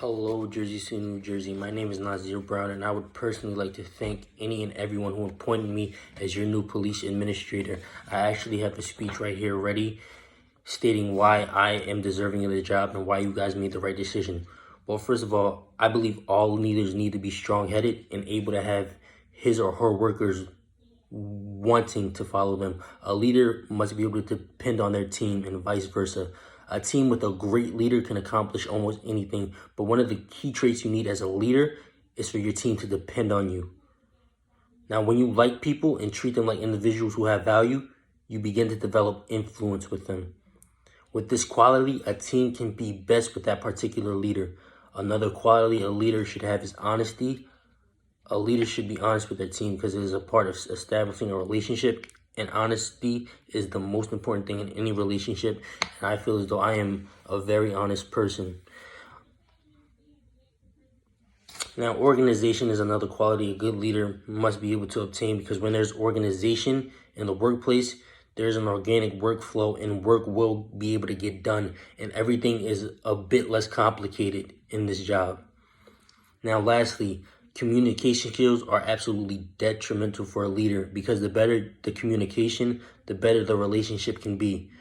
Hello, Jersey City, New Jersey. My name is Nazir Brown, and I would personally like to thank any and everyone who appointed me as your new police administrator. I actually have a speech right here ready stating why I am deserving of the job and why you guys made the right decision. Well, first of all, I believe all leaders need to be strong-headed and able to have his or her workers wanting to follow them. A leader must be able to depend on their team and vice versa. A team with a great leader can accomplish almost anything, but one of the key traits you need as a leader is for your team to depend on you. Now, when you like people and treat them like individuals who have value, you begin to develop influence with them. With this quality, a team can be best with that particular leader. Another quality a leader should have is honesty. A leader should be honest with their team because it is a part of establishing a relationship, and honesty is the most important thing in any relationship, and I feel as though I am a very honest person. Now, organization is another quality a good leader must be able to obtain, because when there's organization in the workplace, there's an organic workflow and work will be able to get done, and everything is a bit less complicated in this job. Now, lastly, communication skills are absolutely detrimental for a leader, because the better the communication, the better the relationship can be.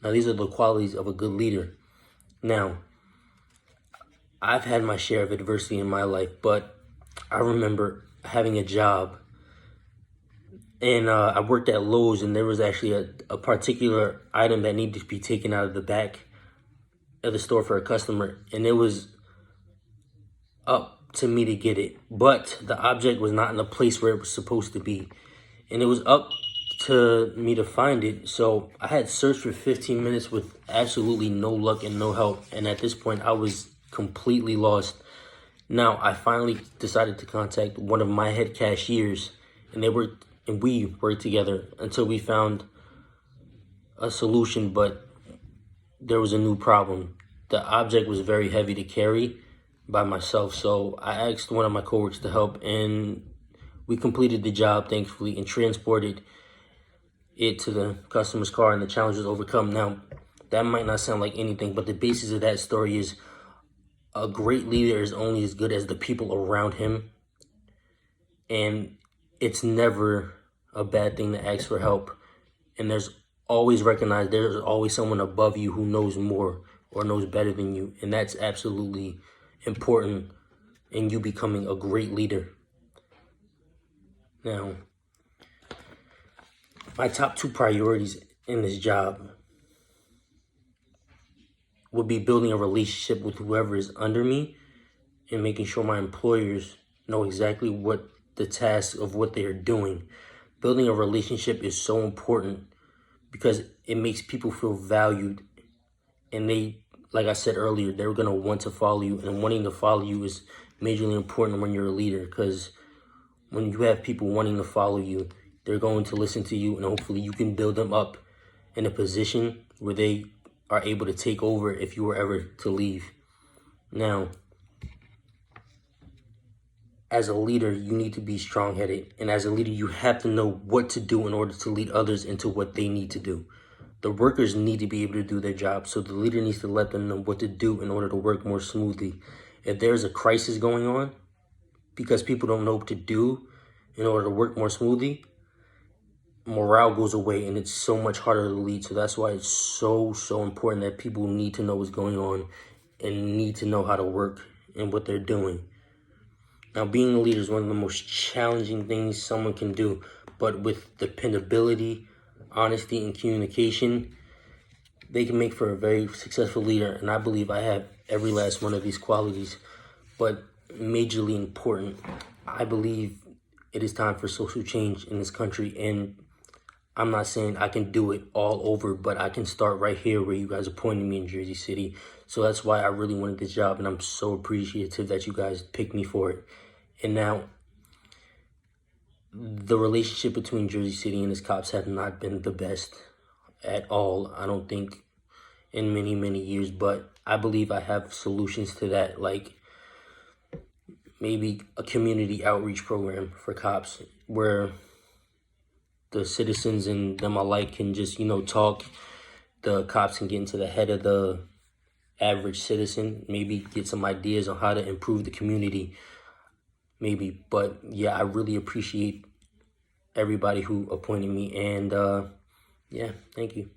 Now, these are the qualities of a good leader. Now, I've had my share of adversity in my life, but I remember having a job, and I worked at Lowe's, and there was actually a particular item that needed to be taken out of the back of the store for a customer, and it was up to me to get it, but the object was not in the place where it was supposed to be, and it was up to me to find it. So I had searched for 15 minutes with absolutely no luck and no help, and at this point I was completely lost. Now I finally decided to contact one of my head cashiers, and we worked together until we found a solution, but there was a new problem. The object was very heavy to carry by myself, so I asked one of my coworkers to help, and we completed the job thankfully and transported it to the customer's car, and the challenge was overcome. Now, that might not sound like anything, but the basis of that story is a great leader is only as good as the people around him, and it's never a bad thing to ask for help, and there's always someone above you who knows more or knows better than you, and that's absolutely important in you becoming a great leader. Now, my top two priorities in this job would be building a relationship with whoever is under me and making sure my employers know exactly what the task of what they are doing. Building a relationship is so important because it makes people feel valued, and they, like I said earlier, they're going to want to follow you, and wanting to follow you is majorly important when you're a leader, because when you have people wanting to follow you, they're going to listen to you, and hopefully you can build them up in a position where they are able to take over if you were ever to leave. Now, as a leader, you need to be strong-headed, and as a leader, you have to know what to do in order to lead others into what they need to do. The workers need to be able to do their job, so the leader needs to let them know what to do in order to work more smoothly. If there's a crisis going on because people don't know what to do in order to work more smoothly, morale goes away, and it's so much harder to lead. So that's why it's so important that people need to know what's going on and need to know how to work and what they're doing. Now, being a leader is one of the most challenging things someone can do, but with dependability, honesty, and communication, they can make for a very successful leader, and I believe I have every last one of these qualities. But majorly important, I believe it is time for social change in this country, and I'm not saying I can do it all over, but I can start right here where you guys appointed me in Jersey City. So that's why I really wanted this job, and I'm so appreciative that you guys picked me for it. And now, the relationship between Jersey City and its cops have not been the best at all, I don't think, in many years, but I believe I have solutions to that, like maybe a community outreach program for cops where the citizens and them alike can just, talk. The cops can get into the head of the average citizen, maybe get some ideas on how to improve the community, maybe. But yeah, I really appreciate everybody who appointed me, and yeah, thank you.